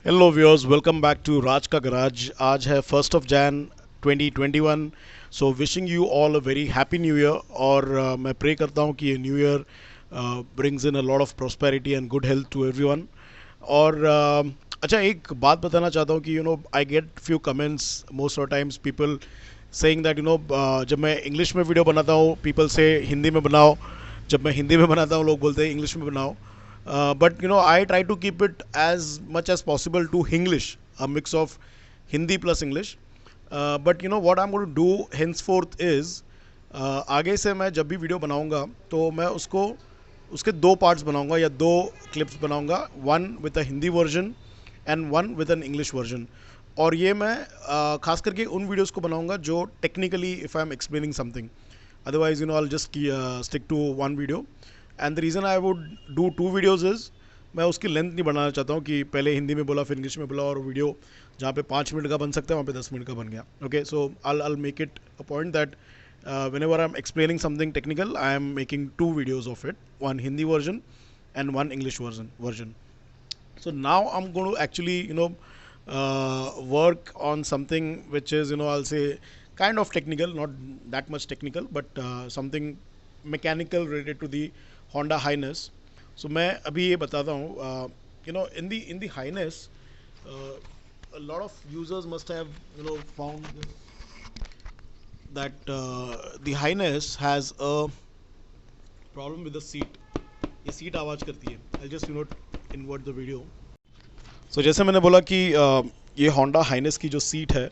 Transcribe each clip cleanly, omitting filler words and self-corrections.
Hello viewers, welcome back to Raj का garage. आज है 1 Jan 2021। So wishing you all a very happy new year. और मैं pray करता हूँ कि ये new year brings in a lot of prosperity and good health to everyone. और अच्छा, एक बात बताना चाहता हूँ कि I get few comments most of times people saying that जब मैं इंग्लिश में वीडियो बनाता हूँ पीपल से हिंदी में बनाओ, जब मैं हिंदी में बनाता हूँ लोग बोलते हैं इंग्लिश में बनाओ। But I try to keep it as much as possible to Hinglish, a mix of Hindi plus English. But what I'm going to do henceforth is आगे से मैं जब भी वीडियो बनाऊंगा तो मैं उसको उसके दो पार्ट्स बनाऊंगा या दो क्लिप्स बनाऊंगा, one with a Hindi version and one with an English version. और ये मैं खास करके उन वीडियोस को बनाऊंगा जो technically if I am explaining something, otherwise I'll just stick to one video. And the reason I would do two videos is मैं उसकी लेंथ नहीं बढ़ाना चाहता हूँ कि पहले हिंदी में बोला फिर इंग्लिश में बोला, और वीडियो जहाँ पे 5 मिनट का बन सकता है वहाँ पे 10 मिनट का बन गया। Okay, so I'll make it a point that whenever I'm explaining something technical, I am making two videos of it, one Hindi version and one English version. So now I'm going to actually work on something which is I'll say kind of technical, not that much technical, but something mechanical related to the Honda Highness. So मैं अभी ये बताता हूँ, in the Highness, a lot of users must have found that the Highness has a problem with the seat. ये seat आवाज़ करती है। I'll just invert the video. So जैसे मैंने बोला कि ये Honda Highness की जो सीट है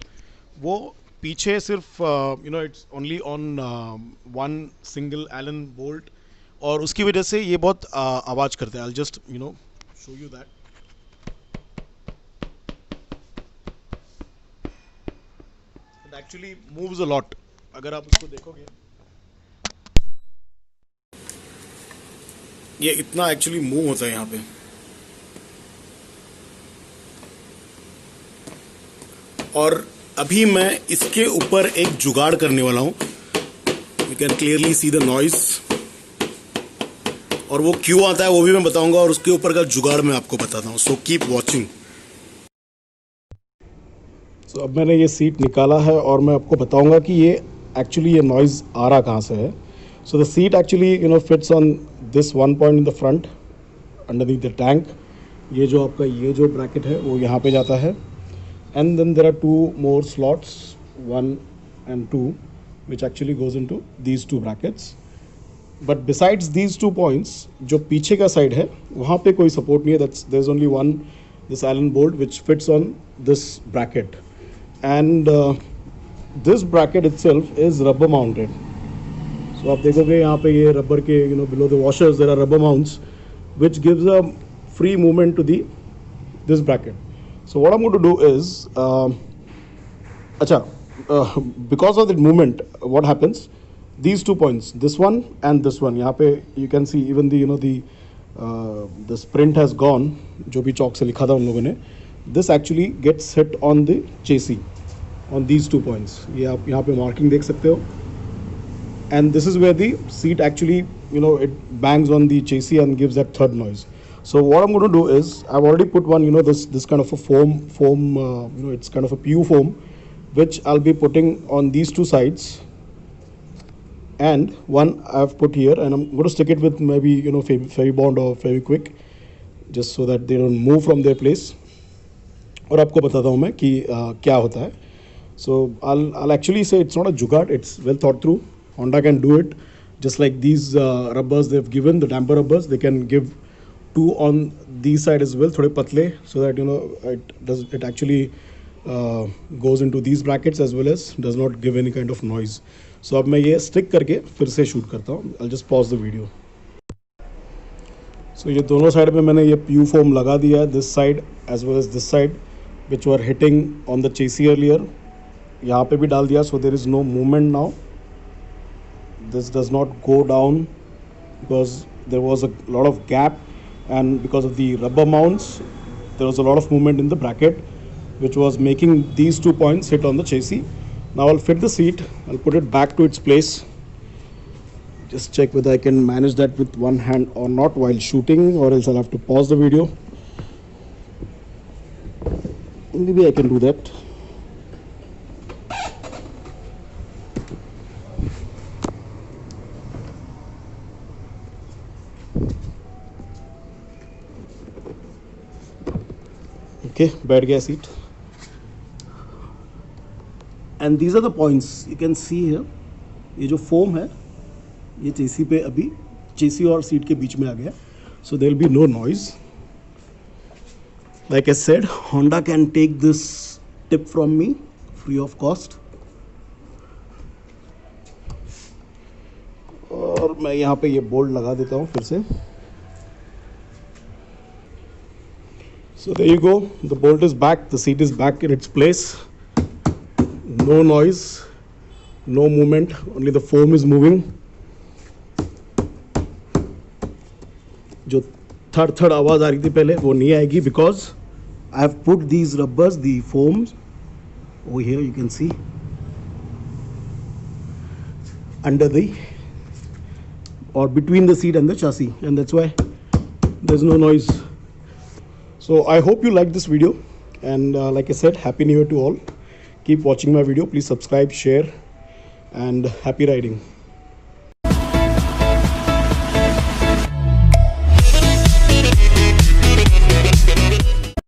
वो पीछे सिर्फ it's only on one single Elon bolt, और उसकी वजह से ये बहुत आवाज़ करते हैं। I'll just show you that. It actually moves a lot. अगर आप उसको देखोगे, ये इतना एक्चुअली मूव होता है यहाँ पे। और अभी मैं इसके ऊपर एक जुगाड़ करने वाला हूँ। You can clearly see the noise, और वो क्यों आता है वो भी मैं बताऊंगा, और उसके ऊपर का जुगाड़ मैं आपको बताता हूँ। So keep watching. सो अब मैंने ये सीट निकाला है और मैं आपको बताऊंगा कि ये एक्चुअली ये नॉइज़ आ रहा कहाँ से है। So the seat actually fits on this one point in the front underneath the tank. ये जो आपका ये जो ब्रैकेट है वो यहाँ पे जाता है, and then there are two more slots, 1 and 2, which actually goes into these two brackets. But besides these 2 points, जो पीछे का साइड है वहाँ पे कोई सपोर्ट नहीं है। there's only one, this Allen bolt which fits on this bracket, and this bracket itself is rubber mounted. So आप देखोगे यहाँ पे ये रबर के below the washers there are rubber mounts which gives a free movement to this bracket. So what I'm going to do is, because of the movement, what happens? These 2 points, this one and this one, यहाँ पे you can see even the sprint has gone, जो भी चौक से लिखा था उन लोगों ने, this actually gets hit on the chassis on these 2 points. ये आप यहाँ पे marking देख सकते हो, and this is where the seat actually it bangs on the chassis and gives that third noise. So what I'm going to do is, I've already put one, this kind of a foam, it's kind of a PU foam, which I'll be putting on these two sides, and one I've put here, and I'm going to stick it with maybe Fevibond or Fevikwik, just so that they don't move from their place. और आपको बताता हूँ मैं कि क्या होता है. So I'll actually say it's not a jugaad, it's well thought through. Honda can do it, just like these rubbers they've given, the damper rubbers, they can give 2 on these side as well, थोड़े पतले, so that it actually goes into these brackets as well as does not give any kind of noise. So अब मैं ये stick करके फिर से shoot करता हूँ. I'll just pause the video. So ये दोनों साइड पे मैंने ये PU foam लगा दिया है, this side as well as this side, which were hitting on the chassis earlier. यहाँ पे भी डाल दिया, so there is no movement now. This does not go down because there was a lot of gap, and because of the rubber mounts there was a lot of movement in the bracket which was making these 2 points hit on the chassis. Now I'll fit the seat, I'll put it back to its place. Just check whether I can manage that with one hand or not while shooting, or else I'll have to pause the video. maybe I can do that. Okay, बैठ गया seat. And these are the points you can see here. ये जो foam है ये चेसी पे अभी चेसी और seat के बीच में आ गया. So there will be no noise. Like I said, Honda can take this tip from me free of cost. और मैं यहाँ पे ये बोल्ट लगा देता हूँ फिर से. So there you go, the bolt is back, the seat is back in its place. No noise, no movement, only the foam is moving. जो थड़ आवाज़ आ रही थी पहले वो नहीं आएगी because I have put these rubbers, the foams over here, you can see, under the or between the seat and the chassis, and that's why there's no noise. So I hope you liked this video, and like I said, happy new year to all. Keep watching my video, please subscribe, share, and happy riding.